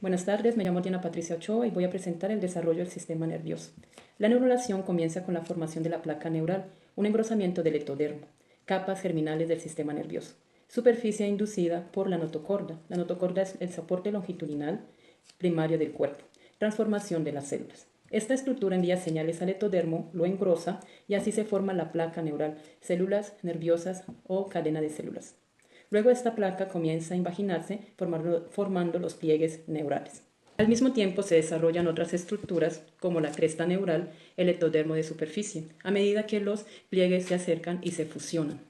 Buenas tardes, me llamo Diana Patricia Ochoa y voy a presentar el desarrollo del sistema nervioso. La neurulación comienza con la formación de la placa neural, un engrosamiento del ectodermo, capas germinales del sistema nervioso, superficie inducida por la notocorda. La notocorda es el soporte longitudinal primario del cuerpo, transformación de las células. Esta estructura envía señales al ectodermo, lo engrosa y así se forma la placa neural, células nerviosas o cadena de células. Luego esta placa comienza a invaginarse formando los pliegues neurales. Al mismo tiempo se desarrollan otras estructuras como la cresta neural, el ectodermo de superficie, a medida que los pliegues se acercan y se fusionan,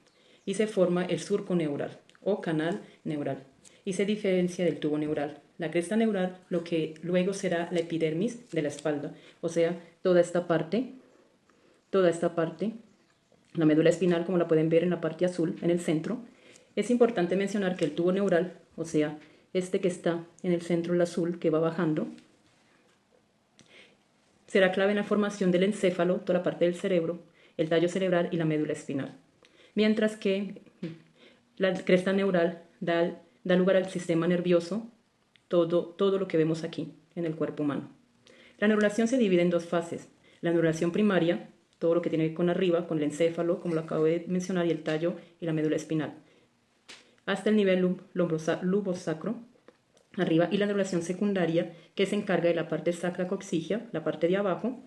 y se forma el surco neural o canal neural, y se diferencia del tubo neural. La cresta neural, lo que luego será la epidermis de la espalda, o sea, toda esta parte, la médula espinal, como la pueden ver en la parte azul, en el centro. Es importante mencionar que el tubo neural, o sea, este que está en el centro, el azul, que va bajando, será clave en la formación del encéfalo, toda la parte del cerebro, el tallo cerebral y la médula espinal. Mientras que la cresta neural da lugar al sistema nervioso, todo lo que vemos aquí en el cuerpo humano. La neurulación se divide en dos fases. La neurulación primaria, todo lo que tiene que ver con arriba, con el encéfalo, como lo acabo de mencionar, y el tallo y la médula espinal, hasta el nivel lubosacro, arriba, y la neurulación secundaria, que se encarga de la parte sacra coxigia, la parte de abajo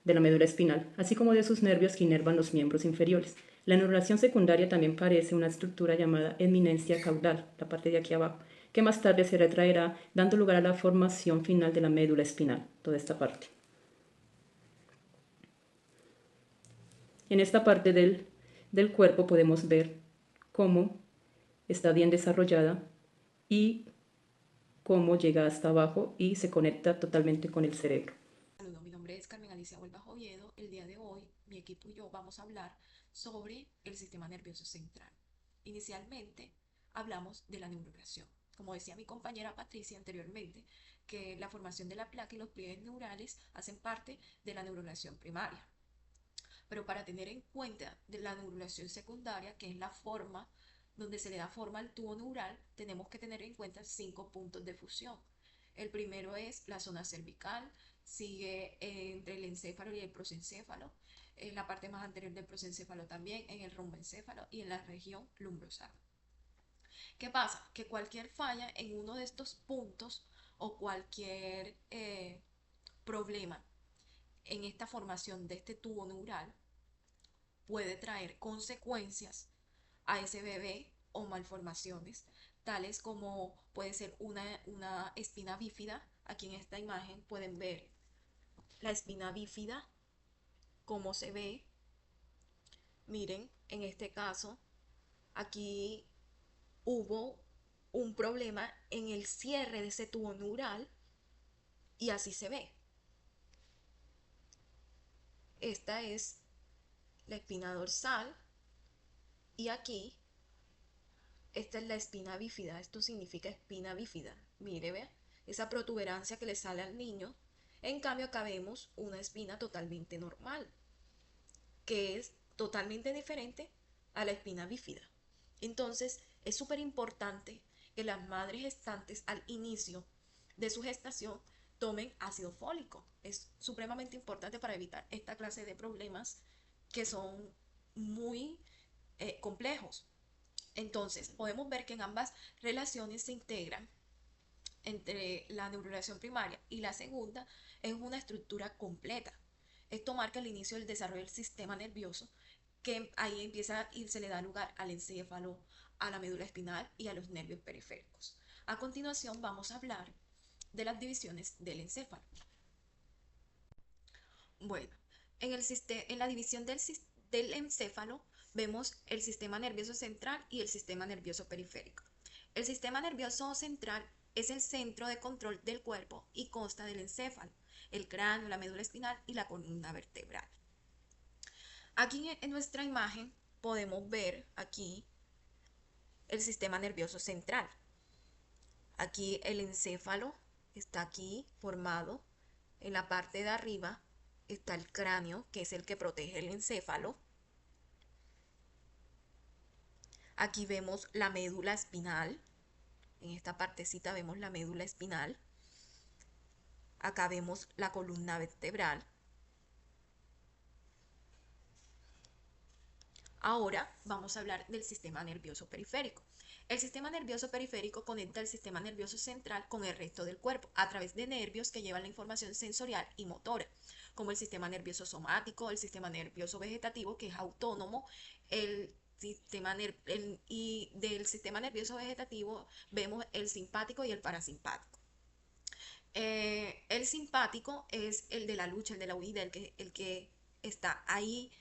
de la médula espinal, así como de sus nervios que inervan los miembros inferiores. La neurulación secundaria también parece una estructura llamada eminencia caudal, la parte de aquí abajo, que más tarde se retraerá, dando lugar a la formación final de la médula espinal, toda esta parte. En esta parte del cuerpo podemos ver cómo está bien desarrollada y cómo llega hasta abajo y se conecta totalmente con el cerebro. Saludos, mi nombre es Carmen Alicia Huelva Oviedo. El día de hoy, mi equipo y yo vamos a hablar sobre el sistema nervioso central. Inicialmente, hablamos de la neurulación. Como decía mi compañera Patricia anteriormente, que la formación de la placa y los pliegues neurales hacen parte de la neurulación primaria. Pero para tener en cuenta de la neurulación secundaria, que es la forma donde se le da forma al tubo neural, tenemos que tener en cuenta 5 puntos de fusión. El primero es la zona cervical, sigue entre el encéfalo y el prosencéfalo, en la parte más anterior del prosencéfalo también, en el romboencéfalo y en la región lumbrosacra. ¿Qué pasa? Que cualquier falla en uno de estos puntos o cualquier problema en esta formación de este tubo neural puede traer consecuencias a ese bebé o malformaciones, tales como puede ser una espina bífida. Aquí en esta imagen pueden ver la espina bífida, cómo se ve. Miren, en este caso, aquí hubo un problema en el cierre de ese tubo neural y así se ve. Esta es la espina dorsal y aquí esta es la espina bífida. Esto significa espina bífida. Mire, vea, esa protuberancia que le sale al niño. En cambio, acá vemos una espina totalmente normal, que es totalmente diferente a la espina bífida. Entonces, es súper importante que las madres gestantes al inicio de su gestación tomen ácido fólico. Es supremamente importante para evitar esta clase de problemas que son muy complejos. Entonces, podemos ver que en ambas relaciones se integran entre la neurulación primaria y la segunda es una estructura completa. Esto marca el inicio del desarrollo del sistema nervioso, que ahí empieza y se le da lugar al encéfalo, a la médula espinal y a los nervios periféricos. A continuación vamos a hablar de las divisiones del encéfalo. Bueno, en la división del encéfalo vemos el sistema nervioso central y el sistema nervioso periférico. El sistema nervioso central es el centro de control del cuerpo y consta del encéfalo, el cráneo, la médula espinal y la columna vertebral. Aquí en nuestra imagen podemos ver aquí el sistema nervioso central. Aquí el encéfalo está aquí formado. En la parte de arriba está el cráneo, que es el que protege el encéfalo. Aquí vemos la médula espinal. En esta partecita vemos la médula espinal. Acá vemos la columna vertebral. Ahora vamos a hablar del sistema nervioso periférico. El sistema nervioso periférico conecta el sistema nervioso central con el resto del cuerpo a través de nervios que llevan la información sensorial y motora, como el sistema nervioso somático, el sistema nervioso vegetativo, que es autónomo, y del sistema nervioso vegetativo vemos el simpático y el parasimpático. El simpático es el de la lucha, el de la huida, el que está ahí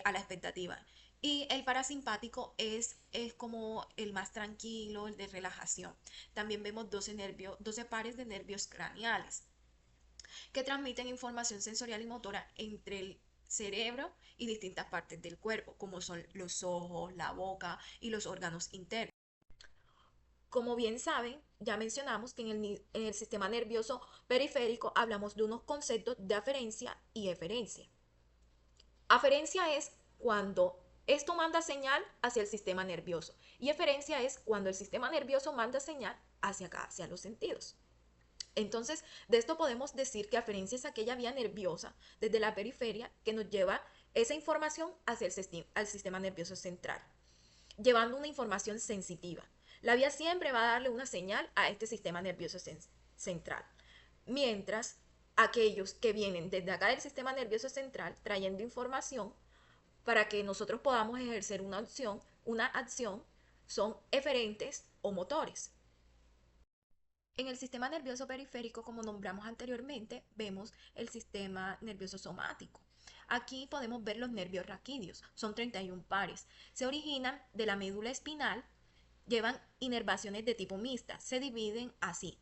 a la expectativa. Y el parasimpático es como el más tranquilo, el de relajación. También vemos 12 pares de nervios craneales que transmiten información sensorial y motora entre el cerebro y distintas partes del cuerpo, como son los ojos, la boca y los órganos internos. Como bien saben, ya mencionamos que en el sistema nervioso periférico hablamos de unos conceptos de aferencia y eferencia. Aferencia es cuando esto manda señal hacia el sistema nervioso y eferencia es cuando el sistema nervioso manda señal hacia acá, hacia los sentidos. Entonces, de esto podemos decir que aferencia es aquella vía nerviosa desde la periferia que nos lleva esa información hacia el sistema nervioso central, llevando una información sensitiva. La vía siempre va a darle una señal a este sistema nervioso central. Mientras aquellos que vienen desde acá del sistema nervioso central trayendo información para que nosotros podamos ejercer una acción son eferentes o motores. En el sistema nervioso periférico, como nombramos anteriormente, vemos el sistema nervioso somático. Aquí podemos ver los nervios raquídeos, son 31 pares. Se originan de la médula espinal, llevan inervaciones de tipo mixta, se dividen así.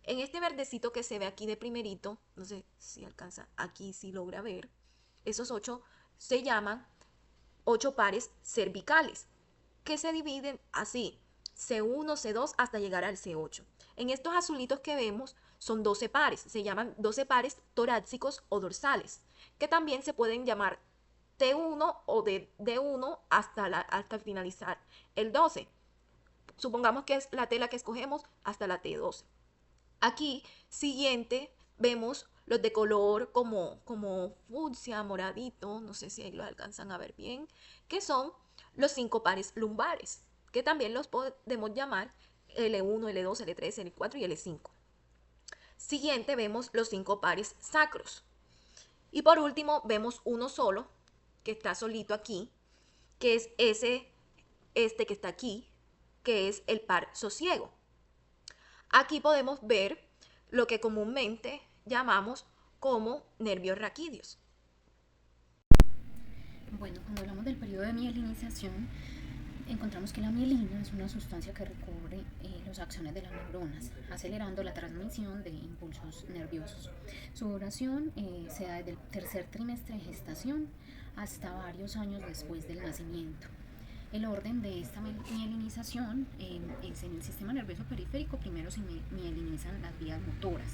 En este verdecito que se ve aquí de primerito, no sé si alcanza, aquí si logra ver, esos 8 se llaman 8 pares cervicales, que se dividen así, C1, C2 hasta llegar al C8. En estos azulitos que vemos son 12 pares, se llaman 12 pares torácicos o dorsales, que también se pueden llamar T1 o de D1 hasta finalizar el 12. Supongamos que es la tela que escogemos hasta la T12. Aquí, siguiente, vemos los de color como fucsia, moradito, no sé si ahí lo alcanzan a ver bien, que son los 5 pares lumbares, que también los podemos llamar L1, L2, L3, L4 y L5. Siguiente vemos los 5 pares sacros. Y por último vemos uno solo, que está solito aquí, que es este que está aquí, que es el par sosiego. Aquí podemos ver lo que comúnmente llamamos como nervios raquídeos. Bueno, cuando hablamos del periodo de mielinización, encontramos que la mielina es una sustancia que recubre los axones de las neuronas, acelerando la transmisión de impulsos nerviosos. Su duración se da desde el tercer trimestre de gestación hasta varios años después del nacimiento. El orden de esta mielinización es en el sistema nervioso periférico, primero se mielinizan las vías motoras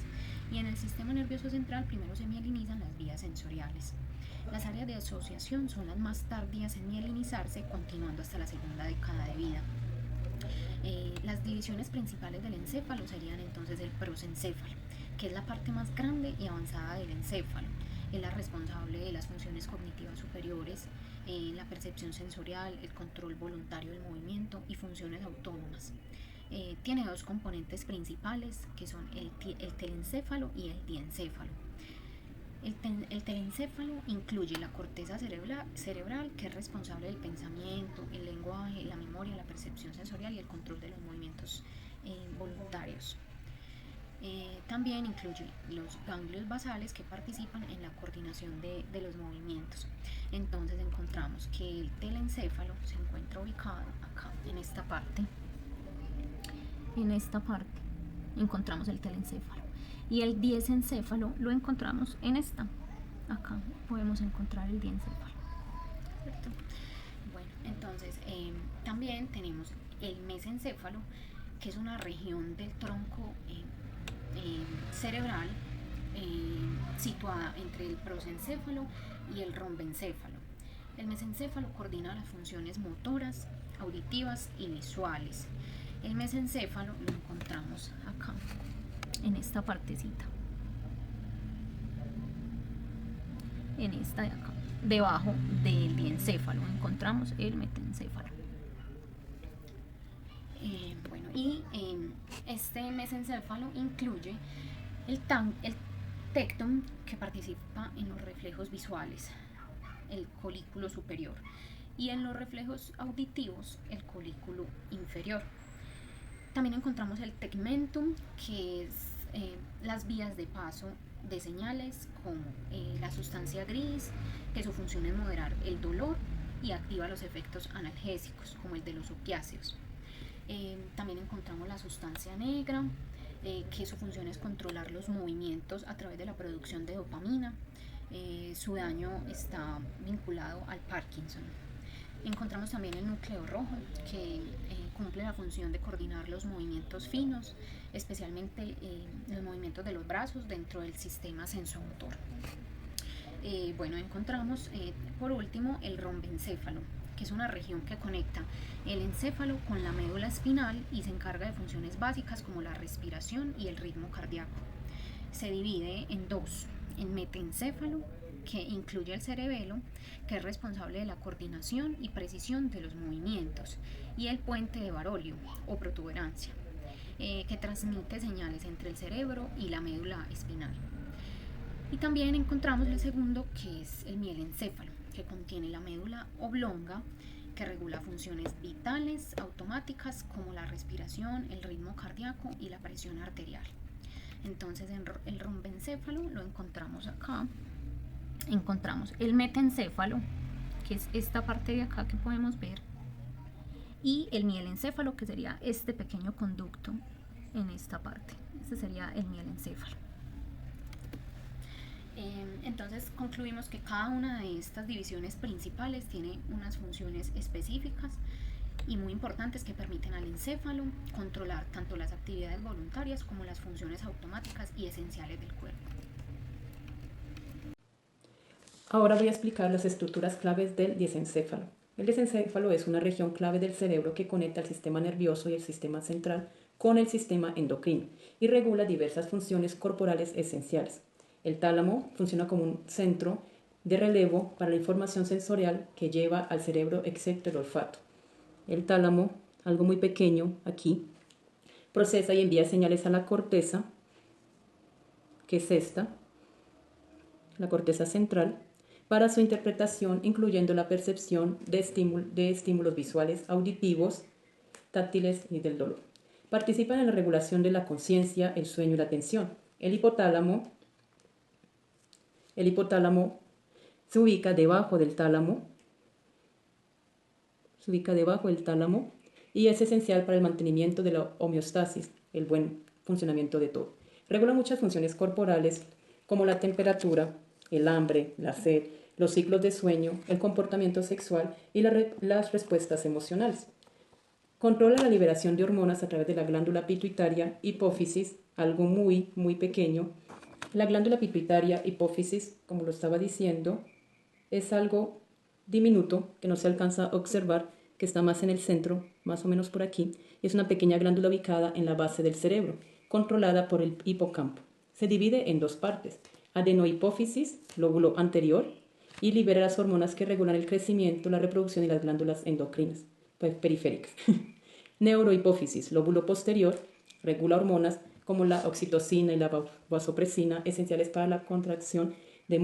y en el sistema nervioso central primero se mielinizan las vías sensoriales. Las áreas de asociación son las más tardías en mielinizarse, continuando hasta la segunda década de vida. Las divisiones principales del encéfalo serían entonces el prosencéfalo, que es la parte más grande y avanzada del encéfalo. Es la responsable de las funciones cognitivas superiores, la percepción sensorial, el control voluntario del movimiento y funciones autónomas. Tiene dos componentes principales que son el telencéfalo y el diencéfalo. El telencéfalo incluye la corteza cerebral, que es responsable del pensamiento, el lenguaje, la memoria, la percepción sensorial y el control de los movimientos voluntarios. También incluye los ganglios basales, que participan en la coordinación de los movimientos. Entonces encontramos que el telencéfalo se encuentra ubicado acá, en esta parte. En esta parte encontramos el telencéfalo. Y el diencéfalo lo encontramos en esta. Acá podemos encontrar el diencéfalo. ¿Cierto? Bueno, entonces también tenemos el mesencéfalo, que es una región del tronco cerebral situada entre el prosencéfalo y el rombencéfalo. El mesencéfalo coordina las funciones motoras, auditivas y visuales. El mesencéfalo lo encontramos acá, en esta partecita. en esta de acá, debajo del diencéfalo, encontramos el metencéfalo. Bueno, y este mesencéfalo incluye el tectum, que participa en los reflejos visuales, el colículo superior, y en los reflejos auditivos, el colículo inferior. También encontramos el tegmentum, que es las vías de paso de señales, como la sustancia gris, que su función es moderar el dolor y activa los efectos analgésicos, como el de los opiáceos. También encontramos la sustancia negra, que su función es controlar los movimientos a través de la producción de dopamina. Su daño está vinculado al Parkinson. Encontramos también el núcleo rojo, que cumple la función de coordinar los movimientos finos, especialmente los movimientos de los brazos dentro del sistema sensomotor. Bueno, encontramos por último el rombencéfalo, que es una región que conecta el encéfalo con la médula espinal y se encarga de funciones básicas como la respiración y el ritmo cardíaco. Se divide en dos: en metencéfalo, que incluye el cerebelo, que es responsable de la coordinación y precisión de los movimientos, y el puente de Barolio o protuberancia, que transmite señales entre el cerebro y la médula espinal. Y también encontramos el segundo, que es el mielencéfalo, que contiene la médula oblonga, que regula funciones vitales automáticas como la respiración, el ritmo cardíaco y la presión arterial. Entonces, en el rombencéfalo lo encontramos acá. Encontramos el metencéfalo, que es esta parte de acá que podemos ver, y el mielencéfalo, que sería este pequeño conducto en esta parte. Este sería el mielencéfalo. Entonces concluimos que cada una de estas divisiones principales tiene unas funciones específicas y muy importantes que permiten al encéfalo controlar tanto las actividades voluntarias como las funciones automáticas y esenciales del cuerpo. Ahora voy a explicar las estructuras claves del diencéfalo. El diencéfalo es una región clave del cerebro que conecta el sistema nervioso y el sistema central con el sistema endocrino y regula diversas funciones corporales esenciales. El tálamo funciona como un centro de relevo para la información sensorial que lleva al cerebro, excepto el olfato. El tálamo, algo muy pequeño aquí, procesa y envía señales a la corteza, que es esta, la corteza central, para su interpretación, incluyendo la percepción de estímulos visuales, auditivos, táctiles y del dolor. Participan en la regulación de la conciencia, el sueño y la atención. El hipotálamo se ubica debajo del tálamo, y es esencial para el mantenimiento de la homeostasis, el buen funcionamiento de todo. Regula muchas funciones corporales como la temperatura, el hambre, la sed, los ciclos de sueño, el comportamiento sexual y las respuestas emocionales. Controla la liberación de hormonas a través de la glándula pituitaria, hipófisis, algo muy, muy pequeño. La glándula pituitaria, hipófisis, como lo estaba diciendo, es algo diminuto que no se alcanza a observar, que está más en el centro, más o menos por aquí. Es una pequeña glándula ubicada en la base del cerebro, controlada por el hipocampo. Se divide en dos partes: adenohipófisis, lóbulo anterior, y libera las hormonas que regulan el crecimiento, la reproducción y las glándulas endocrinas, pues periféricas. Neurohipófisis, lóbulo posterior, regula hormonas como la oxitocina y la vasopresina, esenciales para la contracción de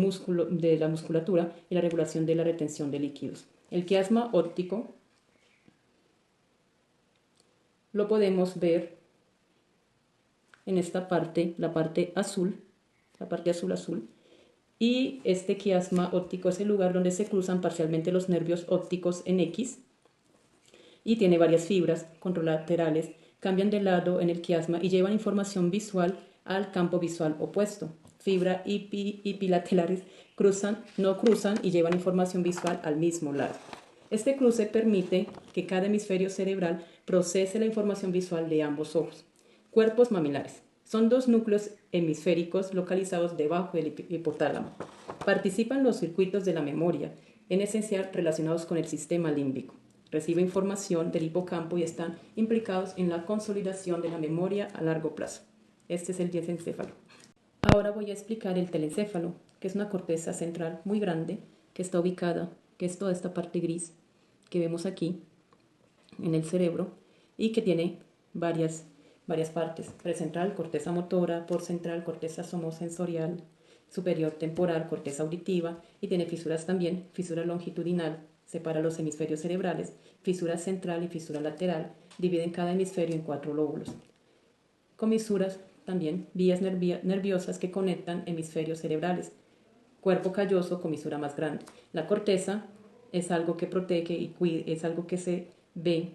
la musculatura y la regulación de la retención de líquidos. El quiasma óptico lo podemos ver en esta parte, la parte azul, y este quiasma óptico es el lugar donde se cruzan parcialmente los nervios ópticos en X y tiene varias fibras contralaterales, cambian de lado en el quiasma y llevan información visual al campo visual opuesto. Fibras bilaterales no cruzan y llevan información visual al mismo lado. Este cruce permite que cada hemisferio cerebral procese la información visual de ambos ojos. Cuerpos mamilares. Son dos núcleos hemisféricos localizados debajo del hipotálamo. Participan los circuitos de la memoria, en esencial relacionados con el sistema límbico. Reciben información del hipocampo y están implicados en la consolidación de la memoria a largo plazo. Este es el diencéfalo. Ahora voy a explicar el telencéfalo, que es una corteza central muy grande que está ubicada, que es toda esta parte gris que vemos aquí en el cerebro y que tiene varias partes: precentral, corteza motora; porcentral, corteza somosensorial; superior temporal, corteza auditiva; y tiene fisuras también: fisura longitudinal, separa los hemisferios cerebrales; fisura central y fisura lateral, dividen cada hemisferio en 4 lóbulos; comisuras también, vías nerviosas que conectan hemisferios cerebrales; cuerpo calloso, comisura más grande. La corteza es algo que protege y cuida, es algo que se ve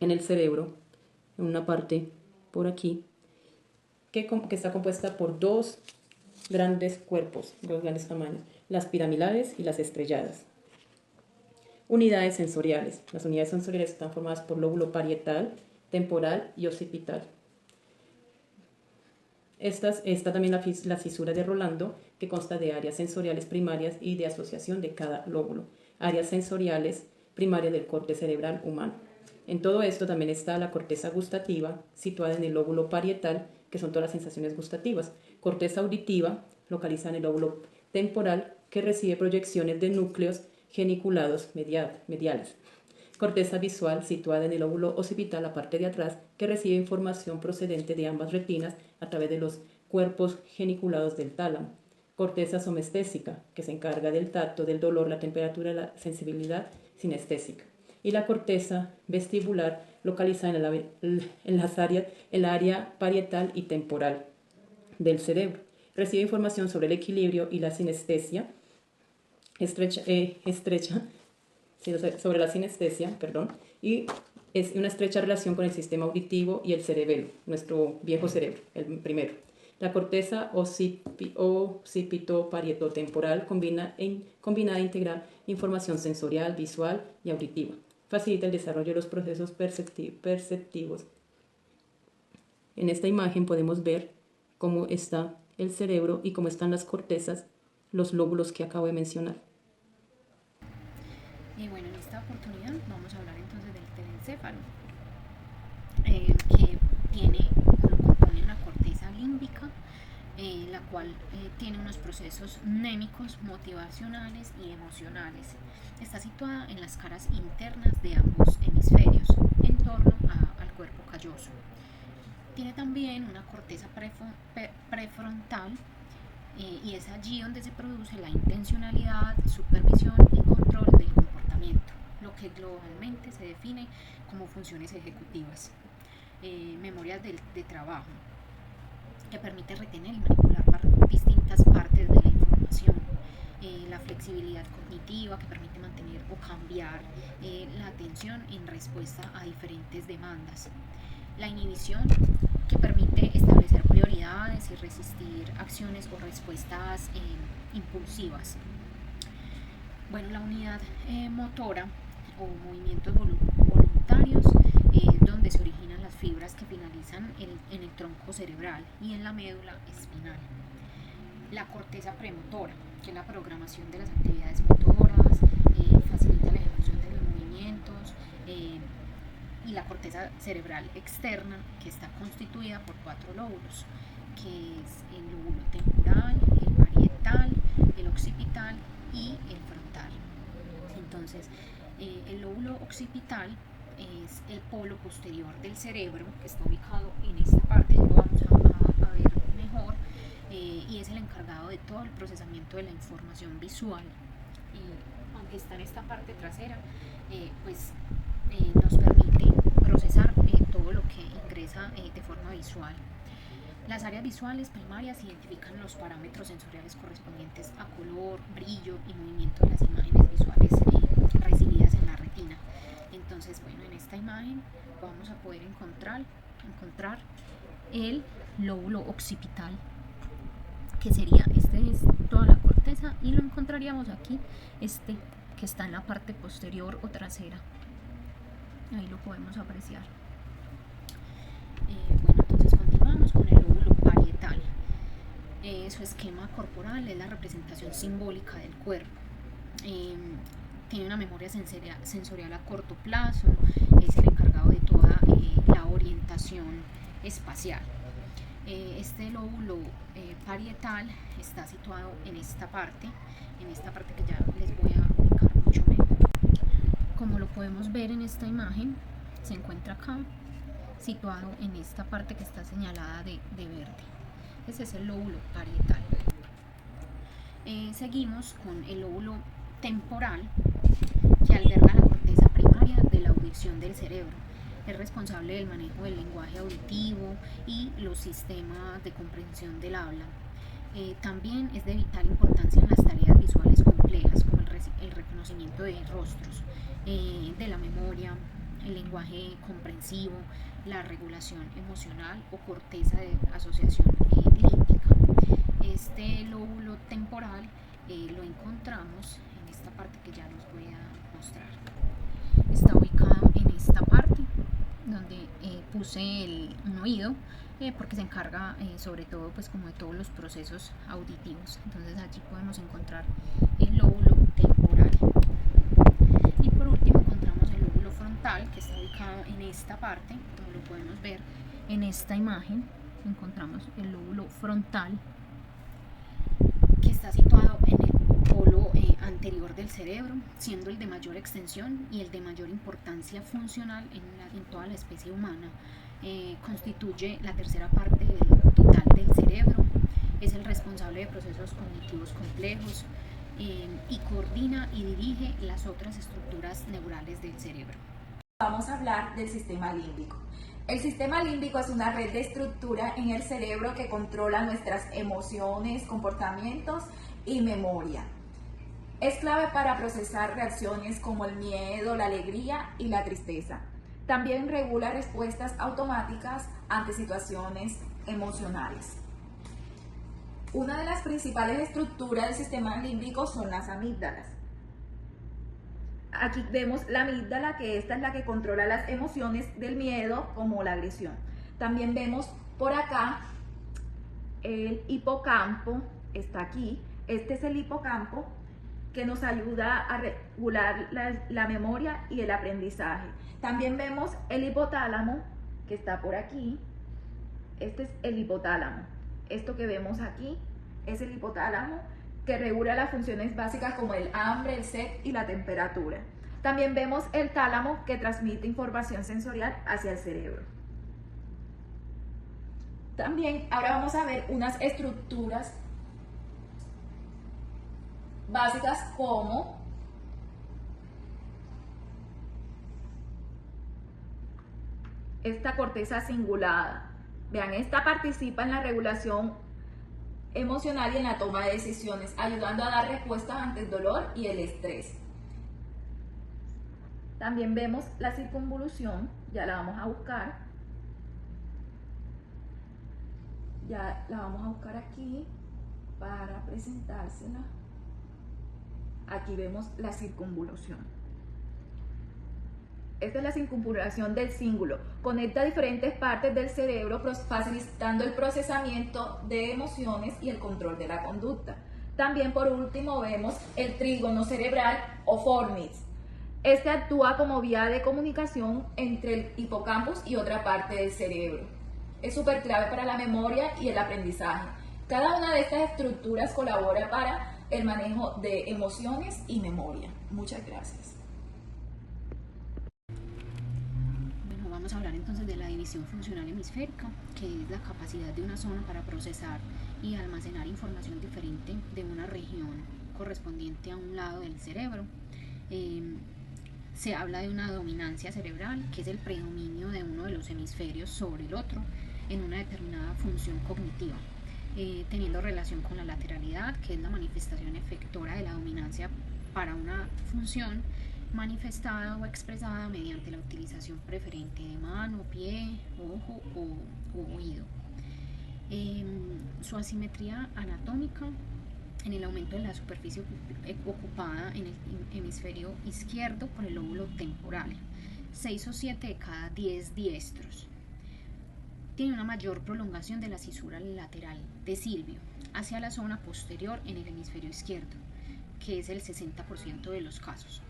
en el cerebro, en una parte por aquí, que está compuesta por dos grandes cuerpos, dos grandes tamaños: las piramidales y las estrelladas. Unidades sensoriales. Las unidades sensoriales están formadas por lóbulo parietal, temporal y occipital. Está también la fisura de Rolando, que consta de áreas sensoriales primarias y de asociación de cada lóbulo. Áreas sensoriales primarias del corte cerebral humano. En todo esto también está la corteza gustativa, situada en el lóbulo parietal, que son todas las sensaciones gustativas. Corteza auditiva, localizada en el lóbulo temporal, que recibe proyecciones de núcleos geniculados mediales. Corteza visual, situada en el lóbulo occipital, la parte de atrás, que recibe información procedente de ambas retinas a través de los cuerpos geniculados del tálamo. Corteza somestésica, que se encarga del tacto, del dolor, la temperatura, la sensibilidad sinestésica. Y la corteza vestibular, localizada en la área parietal y temporal del cerebro. Recibe información sobre el equilibrio y la sinestesia sobre la sinestesia, y es una estrecha relación con el sistema auditivo y el cerebelo, nuestro viejo cerebro, el primero. La corteza occipito-parietotemporal combina a integrar información sensorial, visual y auditiva. Facilita el desarrollo de los procesos perceptivos. En esta imagen podemos ver cómo está el cerebro y cómo están las cortezas, los lóbulos que acabo de mencionar. Y bueno, en esta oportunidad vamos a hablar entonces del telencéfalo, que compone una corteza límbica, la cual tiene unos procesos mnémicos, motivacionales y emocionales. Está situada en las caras internas de ambos hemisferios, en torno al cuerpo calloso. Tiene también una corteza prefrontal, y es allí donde se produce la intencionalidad, supervisión y control del comportamiento, lo que globalmente se define como funciones ejecutivas. Memorias de trabajo, que permite retener y manipular distintas partes de la información. La flexibilidad cognitiva, que permite mantener o cambiar la atención en respuesta a diferentes demandas. La inhibición, que permite establecer prioridades y resistir acciones o respuestas impulsivas. Bueno, la unidad motora o movimientos voluntarios, donde se originan las fibras que finalizan en el tronco cerebral y en la médula espinal. La corteza premotora, que es la programación de las actividades motoras, facilita la ejecución de los movimientos, y la corteza cerebral externa, que está constituida por 4 lóbulos, que es el lóbulo temporal, el parietal, el occipital y el frontal. Entonces, el lóbulo occipital es el polo posterior del cerebro, que está ubicado en esta parte, lo vamos a ver mejor, y es el encargado de todo el procesamiento de la información visual. Y aunque está en esta parte trasera, nos permite procesar todo lo que ingresa de forma visual. Las áreas visuales primarias identifican los parámetros sensoriales correspondientes a color, brillo y movimiento de las imágenes visuales recibidas en la retina. Entonces, bueno, en esta imagen vamos a poder encontrar el lóbulo occipital, que sería, este es toda la corteza, y lo encontraríamos aquí, que está en la parte posterior o trasera. Ahí lo podemos apreciar. Bueno, entonces continuamos con el lóbulo parietal. Su esquema corporal es la representación simbólica del cuerpo. Tiene una memoria sensorial a corto plazo, es el encargado de toda la orientación espacial. Este lóbulo parietal está situado en esta parte que ya les voy a ubicar mucho mejor. Como lo podemos ver en esta imagen, se encuentra acá, situado en esta parte que está señalada de verde. Ese es el lóbulo parietal. Seguimos con el lóbulo temporal, que alberga la corteza primaria de la audición del cerebro. Es responsable del manejo del lenguaje auditivo y los sistemas de comprensión del habla. También es de vital importancia en las tareas visuales complejas, como el reconocimiento de rostros, de la memoria, el lenguaje comprensivo, la regulación emocional o corteza de asociación límbica. Este lóbulo temporal lo encontramos en esta parte que ya les voy a mostrar. Está ubicado en esta parte donde puse un oído, porque se encarga sobre todo pues como de todos los procesos auditivos. Entonces allí podemos encontrar el lóbulo temporal. Y por último encontramos el lóbulo frontal, que está ubicado en esta parte, como lo podemos ver en esta imagen. Encontramos el lóbulo frontal, que está situado en el polo anterior del cerebro, siendo el de mayor extensión y el de mayor importancia funcional en toda la especie humana. Constituye la tercera parte total del cerebro, es el responsable de procesos cognitivos complejos y coordina y dirige las otras estructuras neurales del cerebro. Vamos a hablar del sistema límbico. El sistema límbico es una red de estructura en el cerebro que controla nuestras emociones, comportamientos y memoria. Es clave para procesar reacciones como el miedo, la alegría y la tristeza. También regula respuestas automáticas ante situaciones emocionales. Una de las principales estructuras del sistema límbico son las amígdalas. Aquí vemos la amígdala, que esta es la que controla las emociones del miedo como la agresión. También vemos por acá el hipocampo, está aquí. Este es el hipocampo que nos ayuda a regular la memoria y el aprendizaje. También vemos el hipotálamo, que está por aquí. Este es el hipotálamo. Esto que vemos aquí es el hipotálamo, que regula las funciones básicas como el hambre, el sed y la temperatura. También vemos el tálamo, que transmite información sensorial hacia el cerebro. También ahora vamos a ver unas estructuras básicas como esta corteza cingulada. Vean, esta participa en la regulación emocional y en la toma de decisiones, ayudando a dar respuestas ante el dolor y el estrés. También vemos la circunvolución, ya la vamos a buscar. Ya la vamos a buscar aquí para presentársela. Aquí vemos la circunvolución. Esta es la circunvalación del cíngulo. Conecta diferentes partes del cerebro, facilitando el procesamiento de emociones y el control de la conducta. También, por último, vemos el trígono cerebral o fornix. Este actúa como vía de comunicación entre el hipocampus y otra parte del cerebro. Es súper clave para la memoria y el aprendizaje. Cada una de estas estructuras colabora para el manejo de emociones y memoria. Muchas gracias. Vamos a hablar entonces de la división funcional hemisférica, que es la capacidad de una zona para procesar y almacenar información diferente de una región correspondiente a un lado del cerebro. Se habla de una dominancia cerebral, que es el predominio de uno de los hemisferios sobre el otro en una determinada función cognitiva, teniendo relación con la lateralidad, que es la manifestación efectora de la dominancia para una función manifestada o expresada mediante la utilización preferente de mano, pie, ojo o oído. Su asimetría anatómica en el aumento de la superficie ocupada en el hemisferio izquierdo por el lóbulo temporal, 6 o 7 de cada 10 diestros. Tiene una mayor prolongación de la cisura lateral de Silvio hacia la zona posterior en el hemisferio izquierdo, que es el 60% de los casos.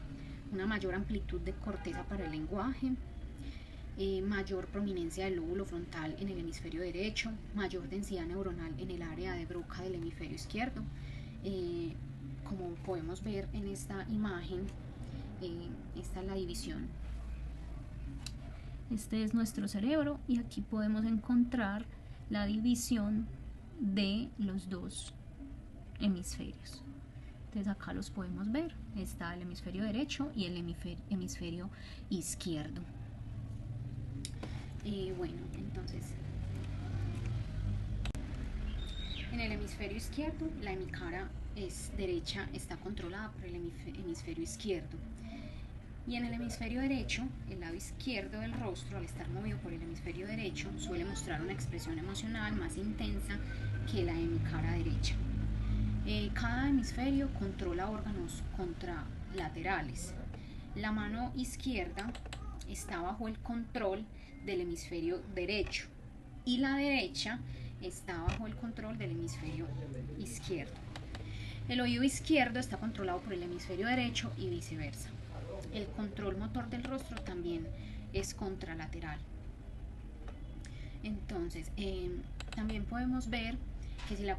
Una mayor amplitud de corteza para el lenguaje, mayor prominencia del lóbulo frontal en el hemisferio derecho, mayor densidad neuronal en el área de Broca del hemisferio izquierdo. Como podemos ver en esta imagen, esta es la división. Este es nuestro cerebro y aquí podemos encontrar la división de los dos hemisferios. Entonces acá los podemos ver, está el hemisferio derecho y el hemisferio izquierdo. Bueno, entonces en el hemisferio izquierdo la hemicara derecha está controlada por el hemisferio izquierdo, y en el hemisferio derecho, el lado izquierdo del rostro, al estar movido por el hemisferio derecho, suele mostrar una expresión emocional más intensa que la hemicara derecha. Cada hemisferio controla órganos contralaterales. La mano izquierda está bajo el control del hemisferio derecho y la derecha está bajo el control del hemisferio izquierdo. El oído izquierdo está controlado por el hemisferio derecho y viceversa. El control motor del rostro también es contralateral. Entonces, también podemos ver que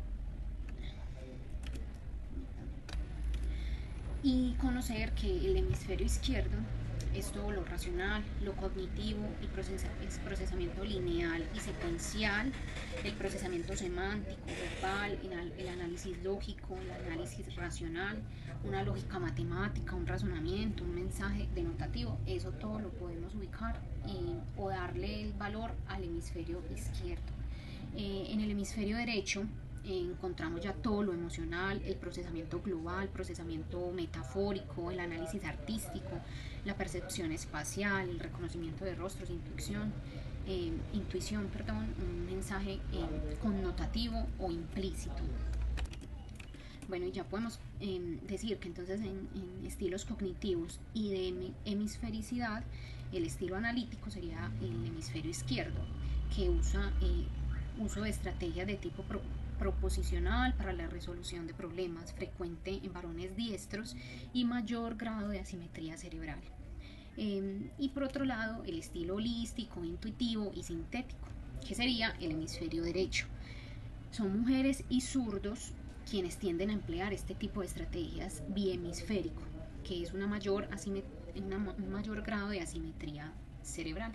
y conocer que el hemisferio izquierdo es todo lo racional, lo cognitivo, el procesamiento lineal y secuencial, el procesamiento semántico, verbal, el análisis lógico, el análisis racional, una lógica matemática, un razonamiento, un mensaje denotativo. Eso todo lo podemos ubicar o darle el valor al hemisferio izquierdo. En el hemisferio derecho encontramos ya todo lo emocional, el procesamiento global, procesamiento metafórico, el análisis artístico, la percepción espacial, el reconocimiento de rostros, intuición, un mensaje connotativo o implícito. Bueno, y ya podemos decir que entonces en estilos cognitivos y de hemisfericidad, el estilo analítico sería el hemisferio izquierdo, que usa uso de estrategias de tipo proposicional para la resolución de problemas, frecuente en varones diestros y mayor grado de asimetría cerebral. Y por otro lado, el estilo holístico, intuitivo y sintético, que sería el hemisferio derecho. Son mujeres y zurdos quienes tienden a emplear este tipo de estrategias bihemisférico, que es un mayor grado de asimetría cerebral.